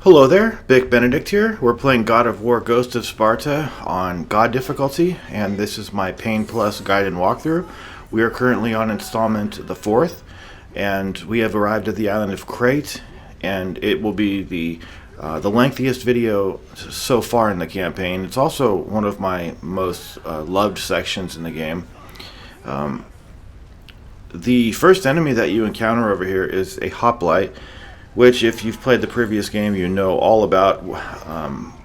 Hello there, Big Benedict here. We're playing God of War Ghost of Sparta on God difficulty, and this is my Pain Plus guide and walkthrough. We are currently on installment the 4th, and we have arrived at the island of Crete, and it will be the lengthiest video so far in the campaign. It's also one of my most loved sections in the game. The first enemy that you encounter over here is a hoplite, which, if you've played the previous game, you know all about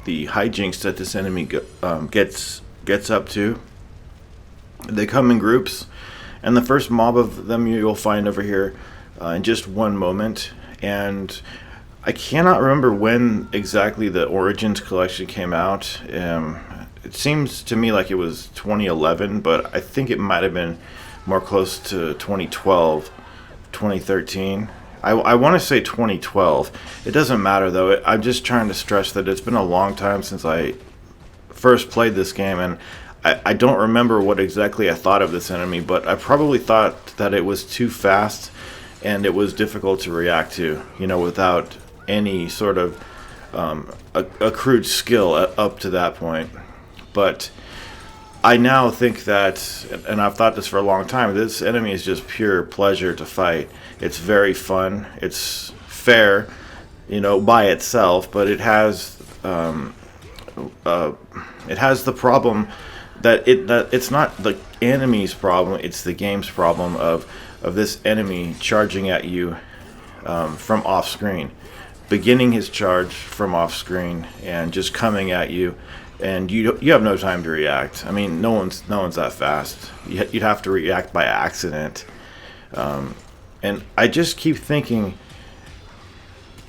the hijinks that this enemy gets up to. They come in groups, and the first mob of them you'll find over here in just one moment. And I cannot remember when exactly the Origins collection came out. It seems to me like it was 2011, but I think it might have been more close to 2012, 2013. I want to say 2012. It doesn't matter though. I'm just trying to stress that it's been a long time since I first played this game, and I don't remember what exactly I thought of this enemy, but I probably thought that it was too fast and it was difficult to react to, without any sort of accrued skill up to that point. But I now think that, and I've thought this for a long time, this enemy is just pure pleasure to fight. It's very fun. It's fair, by itself, but it has the problem that it's not the enemy's problem. It's the game's problem of this enemy charging at you from off screen, beginning his charge from off screen and just coming at you. And you have no time to react. I mean, no one's that fast. You'd have to react by accident. And I just keep thinking,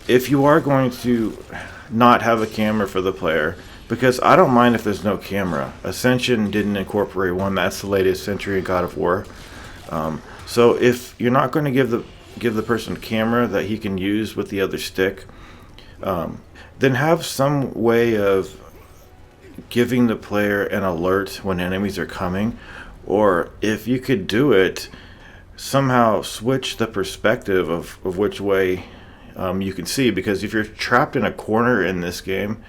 if you are going to not have a camera for the player, because I don't mind if there's no camera. Ascension didn't incorporate one. That's the latest entry in God of War. So if you're not going to give the person a camera that he can use with the other stick, then have some way of giving the player an alert when enemies are coming, or if you could do it, somehow switch the perspective of which way you can see, because if you're trapped in a corner in this game,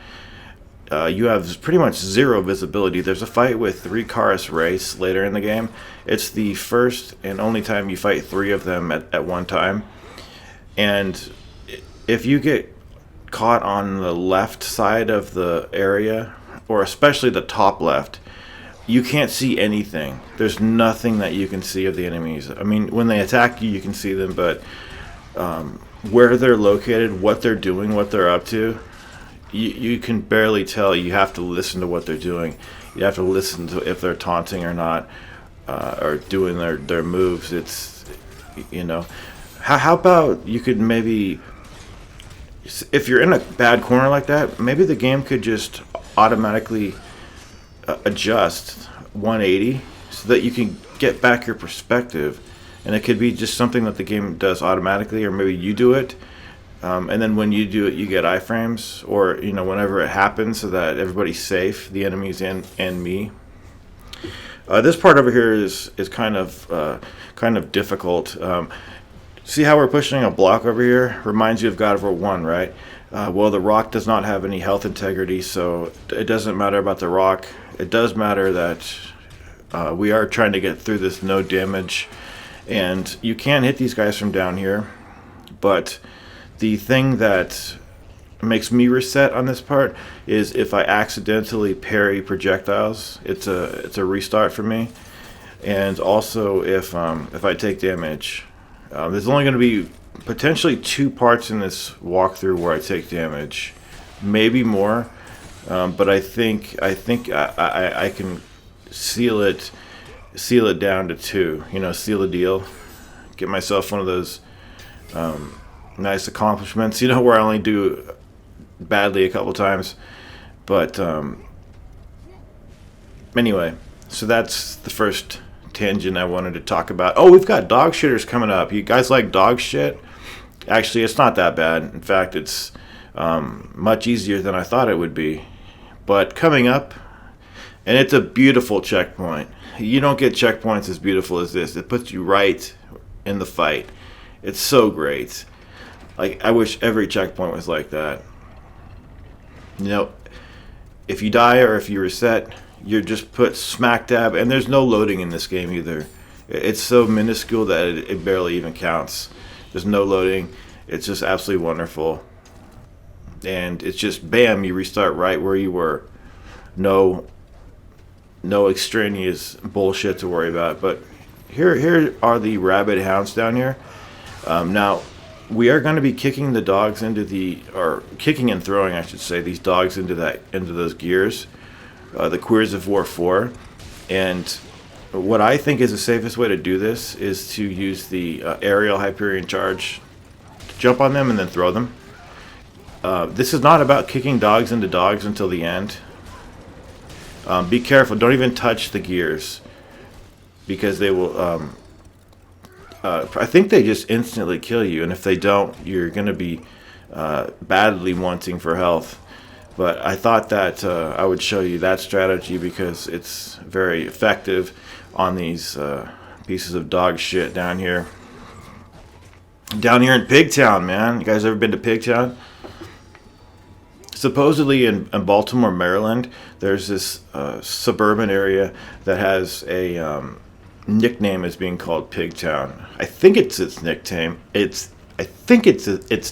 you have pretty much zero visibility. There's a fight with 3 Chorus Race later in the game. It's the first and only time you fight 3 of them at one time, and if you get caught on the left side of the area, or especially the top left, you can't see anything. There's nothing that you can see of the enemies. I mean, when they attack you, you can see them, but where they're located, what they're doing, what they're up to, you can barely tell. You have to listen to what they're doing. You have to listen to if they're taunting or not, or doing their moves. It's, how about you could maybe, if you're in a bad corner like that, maybe the game could just automatically adjust 180 so that you can get back your perspective, and it could be just something that the game does automatically, or maybe you do it, and then when you do it you get iframes, or whenever it happens, so that everybody's safe, the enemies and me. This part over here is kind of difficult. See how we're pushing a block over here? Reminds you of God of War 1, right? Well, the rock does not have any health integrity, so it doesn't matter about the rock. It does matter that we are trying to get through this no damage, and you can hit these guys from down here, but the thing that makes me reset on this part is if I accidentally parry projectiles, it's a restart for me, and also if I take damage. There's only going to be potentially 2 parts in this walkthrough where I take damage, maybe more, but I think I can seal it down to 2. Seal the deal. Get myself one of those nice accomplishments. Where I only do badly a couple times, but anyway. So that's the first tangent I wanted to talk about. Oh, we've got dog shitters coming up. You guys like dog shit? Actually, it's not that bad. In fact, it's much easier than I thought it would be. But coming up, and it's a beautiful checkpoint. You don't get checkpoints as beautiful as this. It puts you right in the fight. It's so great. Like, I wish every checkpoint was like that. You know, if you die or if you reset, you're just put smack dab, and there's no loading in this game either. It's so minuscule that it barely even counts. There's no loading. It's just absolutely wonderful. And it's just bam, you restart right where you were. No extraneous bullshit to worry about. But here are the rabid hounds down here. Now we are going to be kicking the dogs into or kicking and throwing, I should say, these dogs into those gears, the Queers of War 4. And what I think is the safest way to do this is to use the aerial Hyperion charge, jump on them and then throw them. This is not about kicking dogs into dogs until the end. Be careful, don't even touch the gears, because they will I think they just instantly kill you, and if they don't, you're going to be badly wanting for health. But I thought that I would show you that strategy because it's very effective on these pieces of dog shit down here. Down here in Pigtown, man. You guys ever been to Pigtown? Supposedly in Baltimore, Maryland, there's this suburban area that has a nickname as being called Pigtown. I think it's its nickname. Its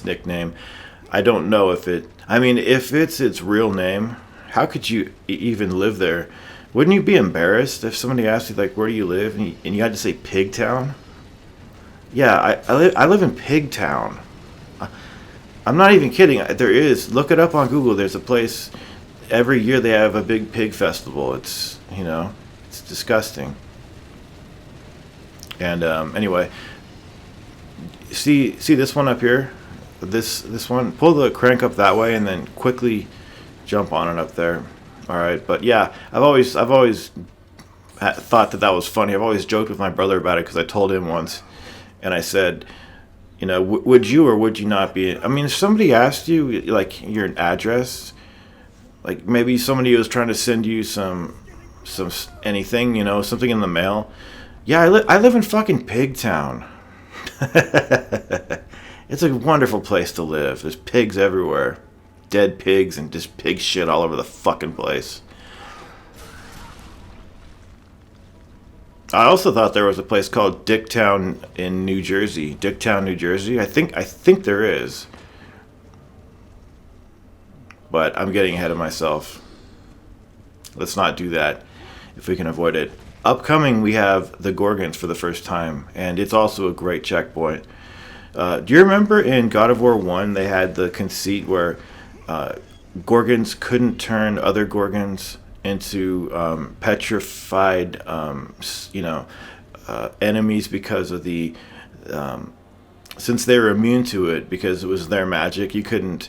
nickname. I don't know if it's its real name. How could you even live there? Wouldn't you be embarrassed if somebody asked you, like, where do you live, and you had to say Pigtown? Yeah, I live in Pigtown. I'm not even kidding. There is. Look it up on Google. There's a place. Every year they have a big pig festival. It's disgusting. And anyway, see this one up here. This one. Pull the crank up that way and then quickly jump on it up there. All right. But yeah, I've always thought that was funny. I've always joked with my brother about it because I told him once, and I said, would you or would you not be? I mean, if somebody asked you, like, your address, like maybe somebody was trying to send you some anything, something in the mail. Yeah, I live in fucking Pigtown. It's a wonderful place to live. There's pigs everywhere. Dead pigs and just pig shit all over the fucking place. I also thought there was a place called Dicktown in New Jersey. Dicktown, New Jersey. I think there is. But I'm getting ahead of myself. Let's not do that if we can avoid it. Upcoming, we have the Gorgons for the first time, and it's also a great checkpoint. Do you remember in God of War 1 they had the conceit where Gorgons couldn't turn other Gorgons into petrified, enemies because of the since they were immune to it because it was their magic. You couldn't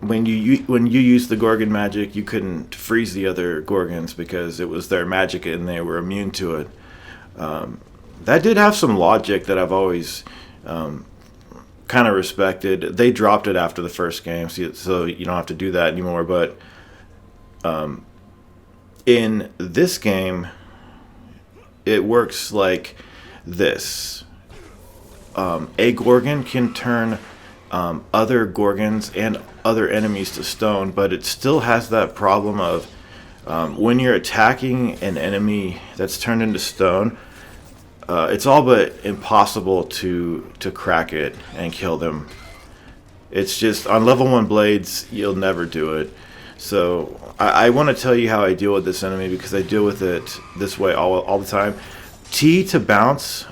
when you used the Gorgon magic, you couldn't freeze the other Gorgons because it was their magic and they were immune to it. That did have some logic that I've always kind of respected. They dropped it after the first game, so you don't have to do that anymore. But in this game, it works like this. A Gorgon can turn other Gorgons and other enemies to stone, but it still has that problem of when you're attacking an enemy that's turned into stone, it's all but impossible to crack it and kill them. It's just, on level 1 blades, you'll never do it. So I want to tell you how I deal with this enemy because I deal with it this way all the time. T to bounce.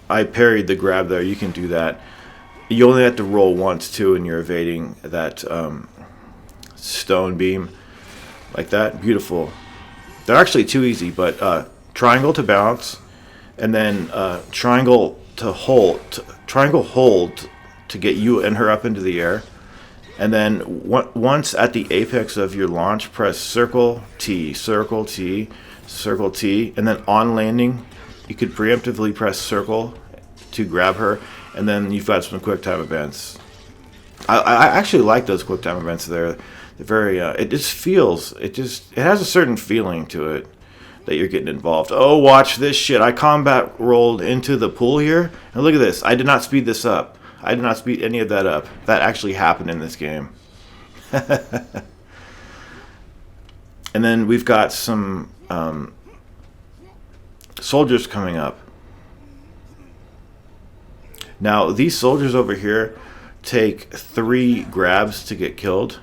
I parried the grab there. You can do that. You only have to roll once too, and you're evading that stone beam like that. Beautiful. They're actually too easy, but triangle to bounce, and then triangle hold to get you and her up into the air. And then once at the apex of your launch, press circle T, circle T, circle T, and then on landing, you could preemptively press circle to grab her, and then you've got some quick time events. I actually like those quick time events. They're very. It has a certain feeling to it that you're getting involved. Oh, watch this shit! I combat rolled into the pool here, and look at this. I did not speed this up. I did not speed any of that up. That actually happened in this game. And then we've got some soldiers coming up. Now, these soldiers over here take 3 grabs to get killed.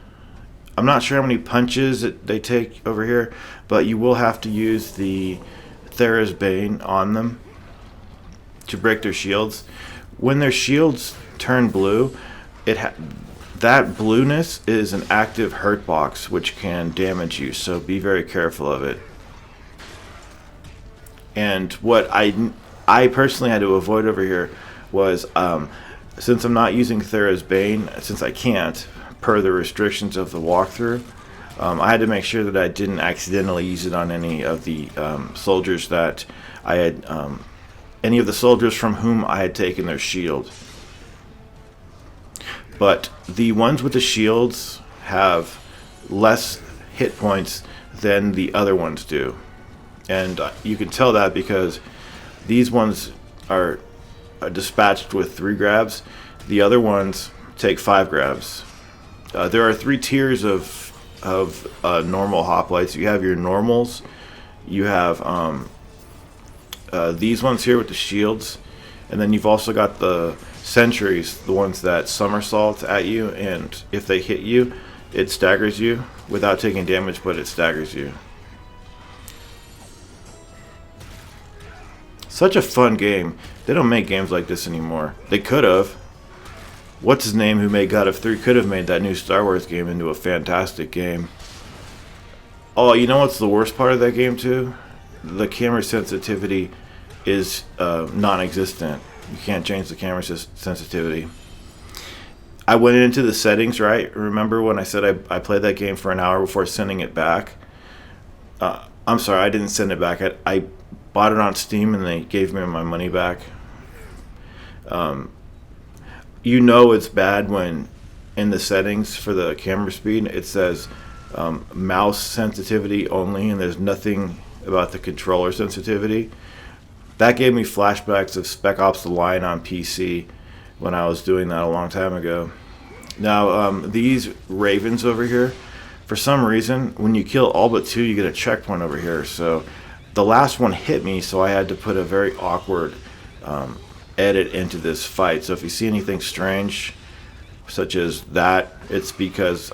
I'm not sure how many punches they take over here, but you will have to use the Thera's Bane on them to break their shields. When their shields turn blue, that blueness is an active hurt box, which can damage you, so be very careful of it. And what I personally had to avoid over here was, since I'm not using Thera's Bane, since I can't, per the restrictions of the walkthrough, I had to make sure that I didn't accidentally use it on any of the soldiers that I had, any of the soldiers from whom I had taken their shield. But the ones with the shields have less hit points than the other ones do. And you can tell that because these ones are dispatched with 3 grabs. The other ones take 5 grabs. There are 3 tiers of normal hoplites. You have your normals. You have these ones here with the shields. And then you've also got the sentries, the ones that somersault at you, and if they hit you, it staggers you without taking damage, but it staggers you. Such a fun game. They don't make games like this anymore. They could have. What's his name who made God of 3 could have made that new Star Wars game into a fantastic game. Oh, you know what's the worst part of that game too? The camera sensitivity is non-existent. You can't change the camera sensitivity. I went into the settings, right? Remember when I said I played that game for an hour before sending it back? I'm sorry, I didn't send it back. I bought it on Steam and they gave me my money back. You know it's bad when in the settings for the camera speed it says mouse sensitivity only, and there's nothing about the controller sensitivity. That gave me flashbacks of Spec Ops: The Line on PC when I was doing that a long time ago. Now, these ravens over here, for some reason, when you kill all but 2, you get a checkpoint over here. So the last one hit me, so I had to put a very awkward edit into this fight. So if you see anything strange, such as that, it's because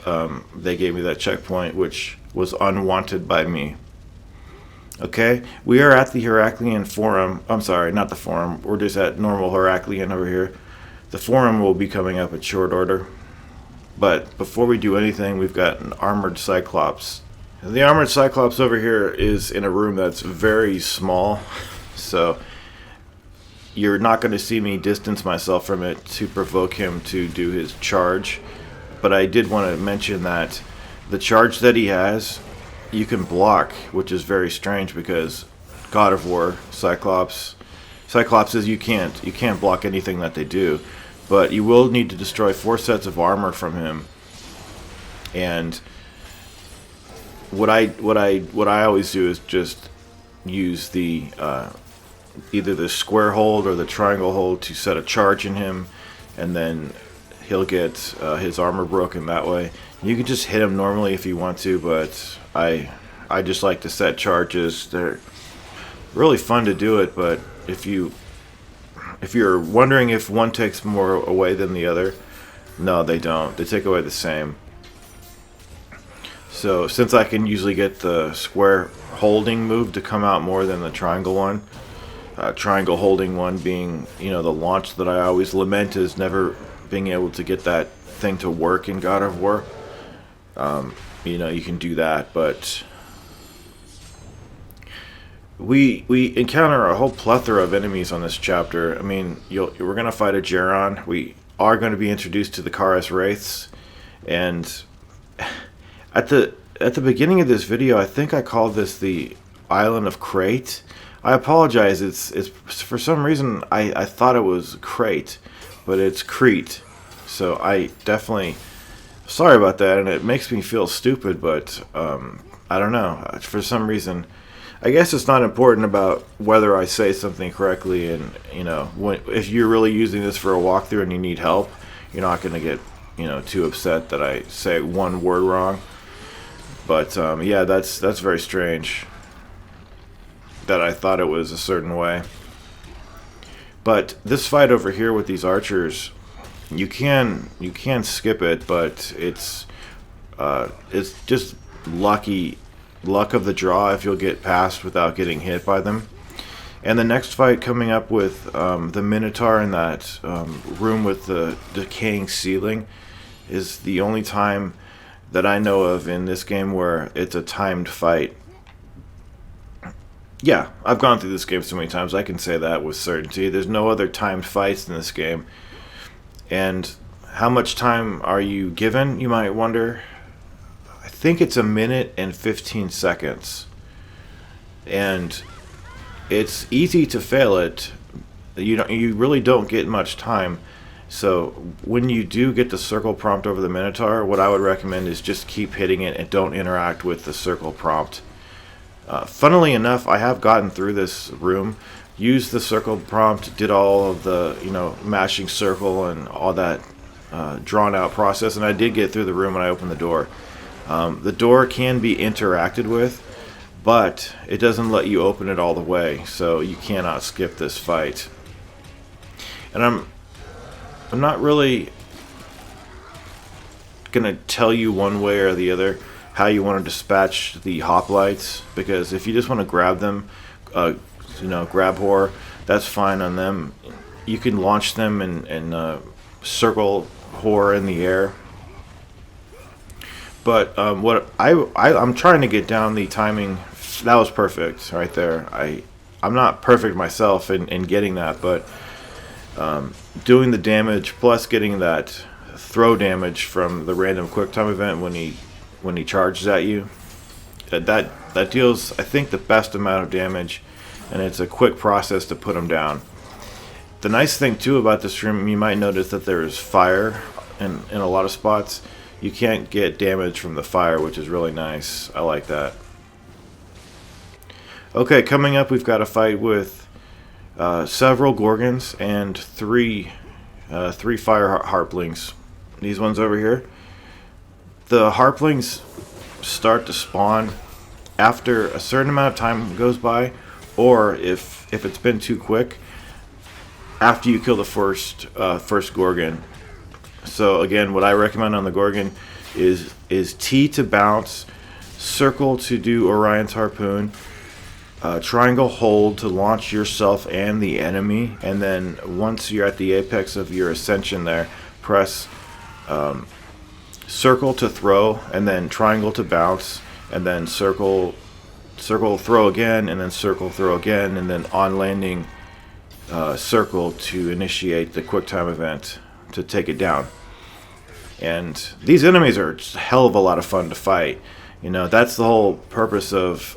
they gave me that checkpoint, which was unwanted by me. Okay, we are at the Heraclean Forum. I'm sorry, not the Forum. We're just at normal Heraclean over here. The Forum will be coming up in short order. But before we do anything, we've got an armored Cyclops. The armored Cyclops over here is in a room that's very small, so you're not going to see me distance myself from it to provoke him to do his charge. But I did want to mention that the charge that he has, you can block, which is very strange because God of War, Cyclops says you can't block anything that they do, but you will need to destroy 4 sets of armor from him. And what I always do is just use the either the square hold or the triangle hold to set a charge in him, and then he'll get his armor broken that way. You can just hit him normally if you want to, but I just like to set charges. They're really fun to do it, but if you're wondering if one takes more away than the other, no, they don't. They take away the same. So since I can usually get the square holding move to come out more than the triangle one, triangle holding one being, the launch that I always lament is never being able to get that thing to work in God of War. You can do that, but we encounter a whole plethora of enemies on this chapter. I mean, we're gonna fight a Geron. We are going to be introduced to the Karas Wraiths, and at the beginning of this video, I think I called this the Island of Crate. I apologize. It's for some reason I thought it was Crate, but it's Crete. So I definitely sorry about that, and it makes me feel stupid. But I don't know. For some reason, I guess it's not important about whether I say something correctly. And if you're really using this for a walkthrough and you need help, you're not going to get too upset that I say one word wrong. But yeah, that's very strange that I thought it was a certain way. But this fight over here with these archers, you can skip it, but it's just luck of the draw if you'll get past without getting hit by them. And the next fight coming up with the Minotaur in that room with the decaying ceiling is the only time that I know of in this game where it's a timed fight. Yeah, I've gone through this game so many times, I can say that with certainty. There's no other timed fights in this game. And how much time are you given, you might wonder? I think it's 1 minute and 15 seconds. And it's easy to fail it. You really don't get much time. So when you do get the circle prompt over the Minotaur, what I would recommend is just keep hitting it and don't interact with the circle prompt. Funnily enough, I have gotten through this room, used the circle prompt, did all of the mashing circle and all that drawn out process, and I did get through the room when I opened the door. The door can be interacted with, but it doesn't let you open it all the way, so you cannot skip this fight. And I'm not really gonna tell you one way or the other how you want to dispatch the hoplites, because if you just want to grab them, grab whore, that's fine on them. You can launch them and circle whore in the air. But what I'm trying to get down the timing. That was perfect right there. I'm not perfect myself in getting that, but doing the damage plus getting that throw damage from the random quick time event when he charges at you, that deals, I think, the best amount of damage, and it's a quick process to put him down. The nice thing too about this room, you might notice that there is fire in a lot of spots. You can't get damage from the fire, which is really nice. I like that. Okay, coming up, we've got a fight with several Gorgons and three fire harplings. These ones over here. The harplings start to spawn after a certain amount of time goes by, or if it's been too quick, after you kill the first Gorgon. So again, what I recommend on the Gorgon is T to bounce, circle to do Orion's harpoon, triangle hold to launch yourself and the enemy, and then once you're at the apex of your ascension there, press circle to throw, and then triangle to bounce, and then circle throw again, and then circle throw again, and then on landing circle to initiate the quick time event to take it down. And these enemies are just a hell of a lot of fun to fight. That's the whole purpose of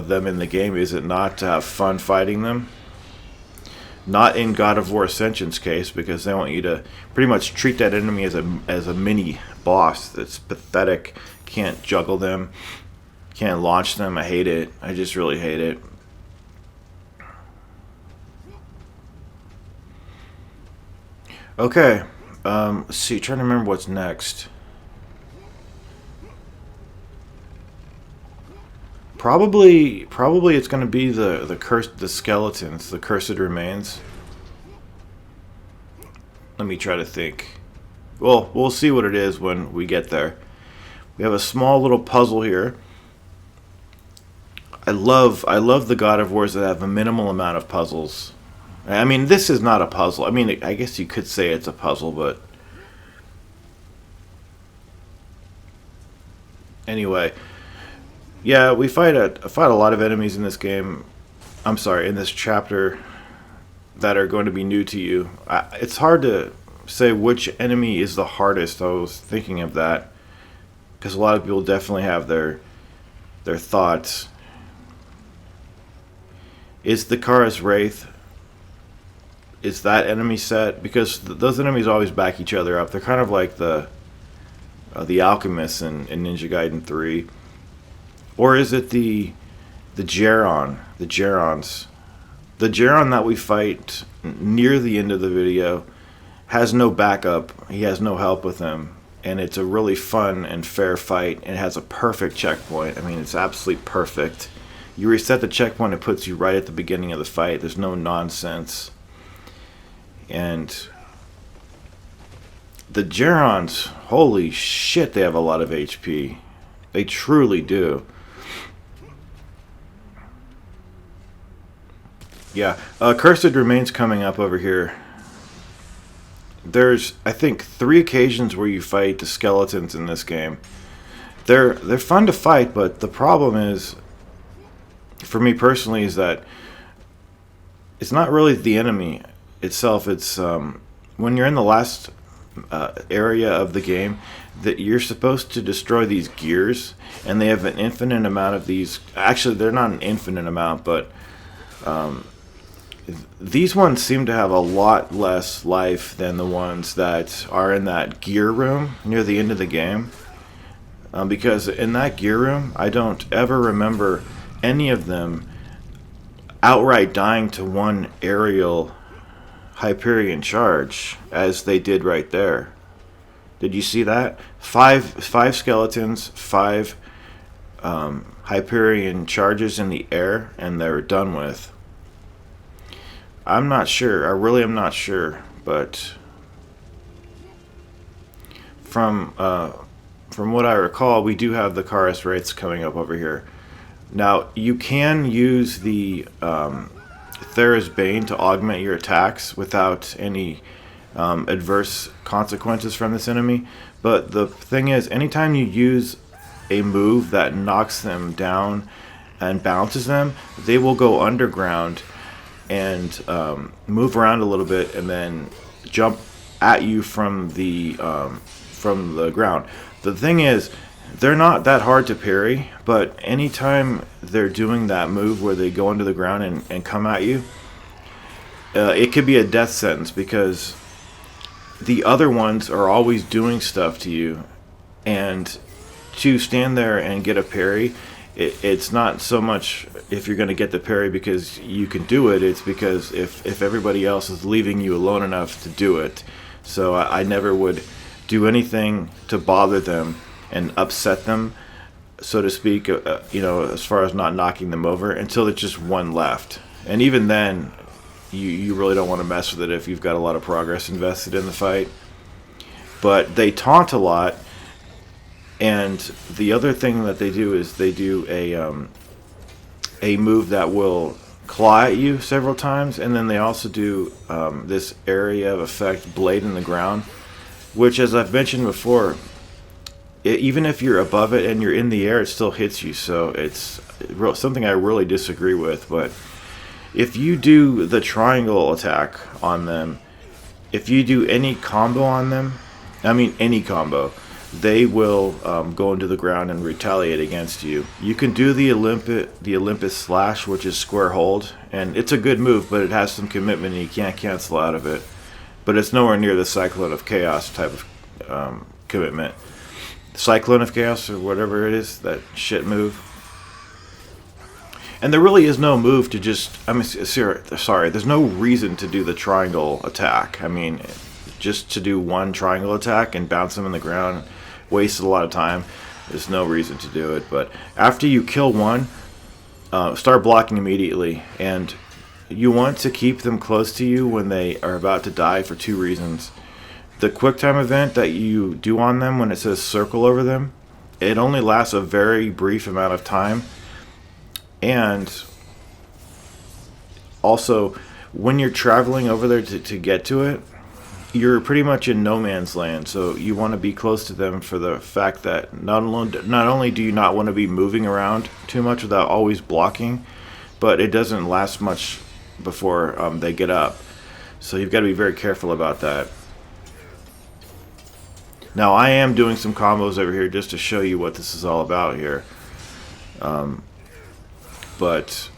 them in the game, is it not to have fun fighting them? Not in God of War Ascension's case, because they want you to pretty much treat that enemy as a mini boss that's pathetic. Can't juggle them, can't launch them. I hate it. I just really hate it. Okay, let's see. Trying to remember what's next. Probably it's going to be the skeletons, the cursed remains. Let me try to think. Well, we'll see what it is when we get there. We have a small little puzzle here. I love the God of Wars that have a minimal amount of puzzles. I mean, this is not a puzzle. I mean, I guess you could say it's a puzzle, but anyway. Yeah, we fight a lot of enemies in this game. I'm sorry, in this chapter that are going to be new to you. It's hard to say which enemy is the hardest. I was thinking of that because a lot of people definitely have their thoughts. Is the Kara's Wraith? Is that enemy set? Because those enemies always back each other up. They're kind of like the alchemists in Ninja Gaiden 3. Or is it the Geron? The Gerons. The Geron that we fight near the end of the video has no backup. He has no help with him. And it's a really fun and fair fight. And it has a perfect checkpoint. I mean, it's absolutely perfect. You reset the checkpoint, it puts you right at the beginning of the fight. There's no nonsense. And the Gerons, holy shit, they have a lot of HP. They truly do. Yeah, Cursed Remains coming up over here. There's, I think, 3 occasions where you fight the skeletons in this game. They're fun to fight, but the problem is, for me personally, is that it's not really the enemy itself. It's when you're in the last area of the game that you're supposed to destroy these gears, and they have an infinite amount of these. Actually, they're not an infinite amount, but these ones seem to have a lot less life than the ones that are in that gear room near the end of the game. Because in that gear room, I don't ever remember any of them outright dying to one aerial Hyperion charge, as they did right there. Did you see that? Five skeletons, 5 Hyperion charges in the air, and they're done with. I'm not sure. I really am not sure, but from what I recall, we do have the Chorus Wraiths coming up over here. Now, you can use the Thera's Bane to augment your attacks without any adverse consequences from this enemy. But the thing is, anytime you use a move that knocks them down and bounces them, they will go underground and move around a little bit and then jump at you from the ground. The thing is, they're not that hard to parry, but anytime they're doing that move where they go into the ground and come at you, it could be a death sentence, because the other ones are always doing stuff to you, and to stand there and get a parry, it's not so much if you're going to get the parry because you can do it, it's because if everybody else is leaving you alone enough to do it. So I never would do anything to bother them and upset them, so to speak, as far as not knocking them over, until there's just one left. And even then, you really don't want to mess with it if you've got a lot of progress invested in the fight. But they taunt a lot, and the other thing that they do is they do a move that will claw at you several times, and then they also do this area of effect, Blade in the Ground, which, as I've mentioned before, even if you're above it and you're in the air, it still hits you. So it's something I really disagree with. But if you do the triangle attack on them, if you do any combo on them, I mean any combo, they will go into the ground and retaliate against you. You can do the Olympus Slash, which is square hold, and it's a good move, but it has some commitment and you can't cancel out of it. But it's nowhere near the Cyclone of Chaos type of commitment. Cyclone of Chaos, or whatever it is, that shit move. And there really is no move to just, sorry, there's no reason to do the triangle attack. I mean, just to do one triangle attack and bounce them in the ground wasted a lot of time. There's no reason to do it. But after you kill one, start blocking immediately. And you want to keep them close to you when they are about to die for 2 reasons. The quick time event that you do on them when it says circle over them, it only lasts a very brief amount of time. And also, when you're traveling over there to get to it, you're pretty much in no man's land. So you want to be close to them for the fact that not only do you not want to be moving around too much without always blocking, but it doesn't last much before they get up. So you've got to be very careful about that. Now, I am doing some combos over here just to show you what this is all about here. But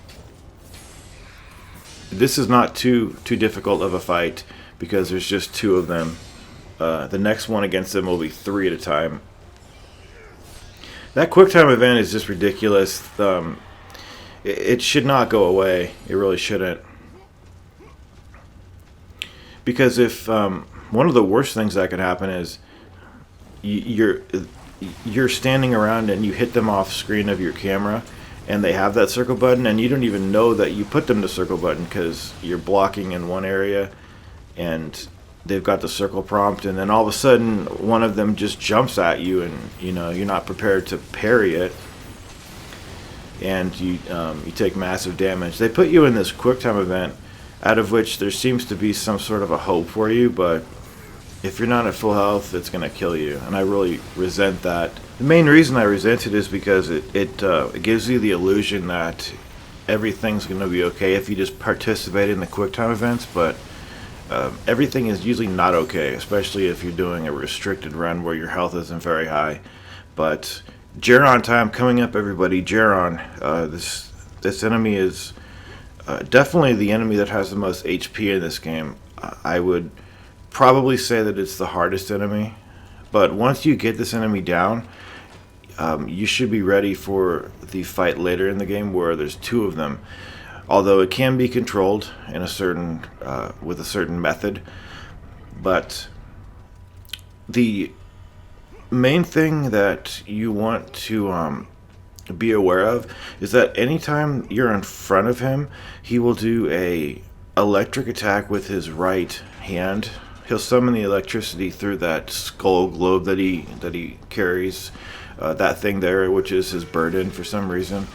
this is not too difficult of a fight because there's just 2 of them. The next one against them will be 3 at a time. That quick time event is just ridiculous. It should not go away. It really shouldn't. Because if one of the worst things that could happen is you're standing around and you hit them off screen of your camera, and they have that circle button, and you don't even know that you put them to circle button because you're blocking in one area, and they've got the circle prompt, and then all of a sudden one of them just jumps at you, and you're not prepared to parry it, and you take massive damage. They put you in this quick time event, out of which there seems to be some sort of a hope for you, but if you're not at full health, it's going to kill you, and I really resent that. The main reason I resent it is because it gives you the illusion that everything's going to be okay if you just participate in the quick time events, but everything is usually not okay, especially if you're doing a restricted run where your health isn't very high. But Geron time coming up, everybody. Geron, this enemy is definitely the enemy that has the most HP in this game. I would probably say that it's the hardest enemy, but once you get this enemy down, you should be ready for the fight later in the game where there's two of them. Although it can be controlled in a certain with a certain method, but the main thing that you want to be aware of is that anytime you're in front of him, he will do a electric attack with his right hand. He'll summon the electricity through that skull globe that he carries, that thing there, which is his burden for some reason,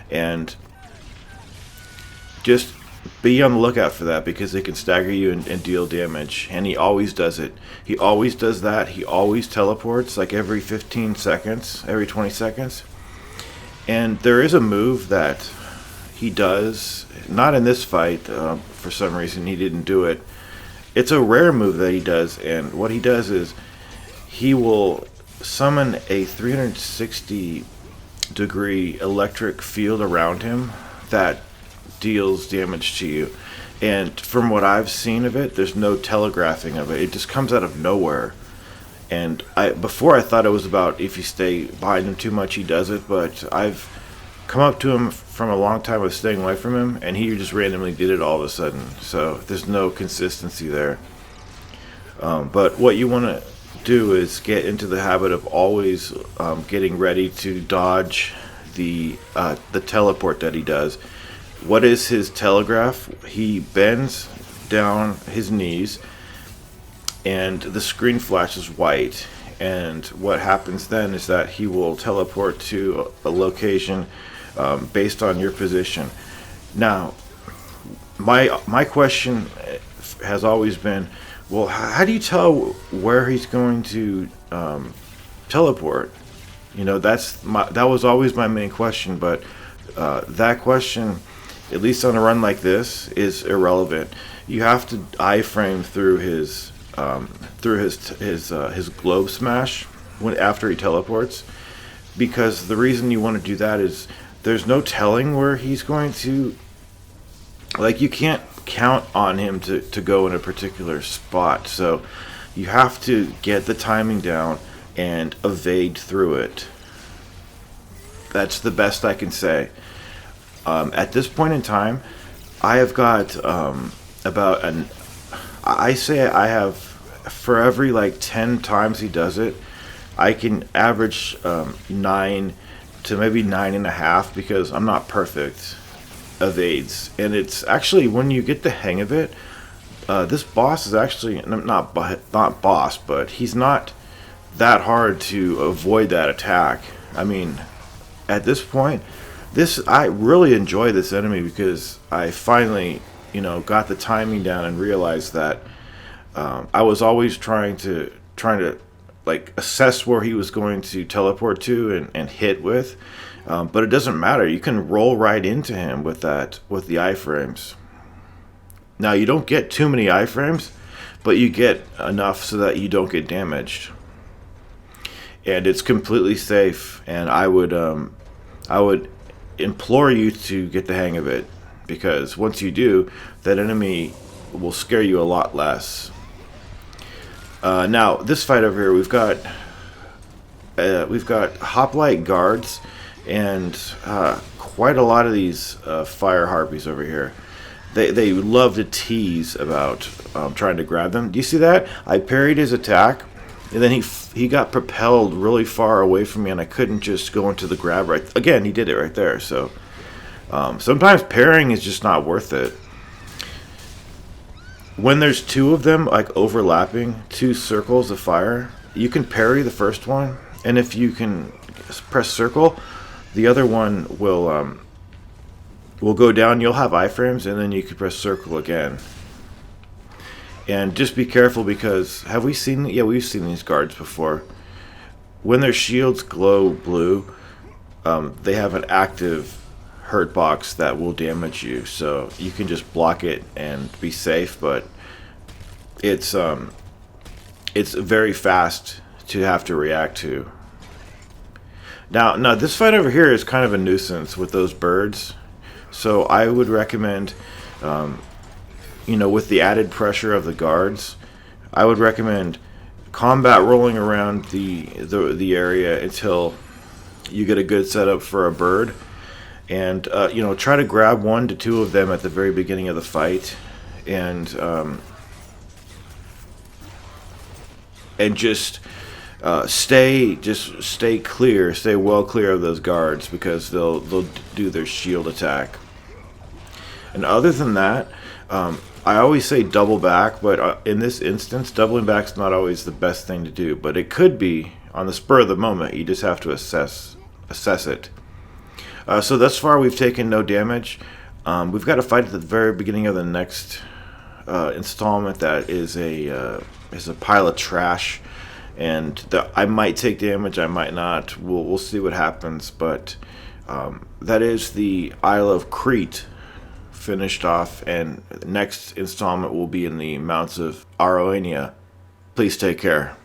and just be on the lookout for that because it can stagger you and deal damage. And he always does it. He always does that. He always teleports like every 15 seconds, every 20 seconds. And there is a move that he does, not in this fight, for some reason he didn't do it. It's a rare move that he does, and what he does is he will summon a 360 degree electric field around him that deals damage to you. And from what I've seen of it, there's no telegraphing of it. It just comes out of nowhere. And before I thought it was about if you stay behind him too much, he does it, but I've come up to him from a long time of staying away from him, and he just randomly did it all of a sudden. So there's no consistency there. But what you want to do is get into the habit of always getting ready to dodge the teleport that he does. What is his telegraph? He bends down his knees, and the screen flashes white. And what happens then is that he will teleport to a location based on your position. Now, my question has always been, well, how do you tell where he's going to teleport? That was always my main question, but that question, at least on a run like this, is irrelevant. You have to iframe through his globe smash after he teleports, because the reason you want to do that is there's no telling where he's going to. Like, you can't count on him to go in a particular spot, so you have to get the timing down and evade through it. That's the best I can say. At this point in time, I have got I say I have, for every like 10 times he does it, I can average 9 to maybe 9.5, because I'm not perfect, evades. And it's actually, when you get the hang of it, this boss is actually not boss, but he's not that hard to avoid that attack. I mean, at this point, I really enjoy this enemy because I finally, got the timing down and realized that I was always trying to like assess where he was going to teleport to and hit with, but it doesn't matter. You can roll right into him with the iframes. Now, you don't get too many iframes, but you get enough so that you don't get damaged, and it's completely safe. And I would implore you to get the hang of it, because once you do, that enemy will scare you a lot less. Now, this fight over here, we've got hoplite guards and quite a lot of these fire harpies over here. they love to tease about trying to grab them. Do you see that? I parried his attack, and then he got propelled really far away from me, and I couldn't just go into the grab right. Again, he did it right there. So sometimes parrying is just not worth it. When there's two of them, like overlapping, two circles of fire, you can parry the first one, and if you can press circle, the other one will go down. You'll have iframes, and then you can press circle again. And just be careful, because have we seen? Yeah, we've seen these guards before. When their shields glow blue, they have an active hurt box that will damage you. So you can just block it and be safe, but it's very fast to have to react to. Now this fight over here is kind of a nuisance with those birds. So I would recommend, with the added pressure of the guards, I would recommend combat rolling around the area until you get a good setup for a bird, and try to grab 1 to 2 of them at the very beginning of the fight, and just stay clear, stay well clear of those guards, because they'll do their shield attack. And other than that, I always say double back, but in this instance, doubling back's not always the best thing to do. But it could be on the spur of the moment. You just have to assess it. So thus far, we've taken no damage. We've got a fight at the very beginning of the next installment that is a pile of trash, and I might take damage, I might not. We'll see what happens. But that is the Isle of Crete finished off, and the next installment will be in the Mounts of Aroenia. Please take care.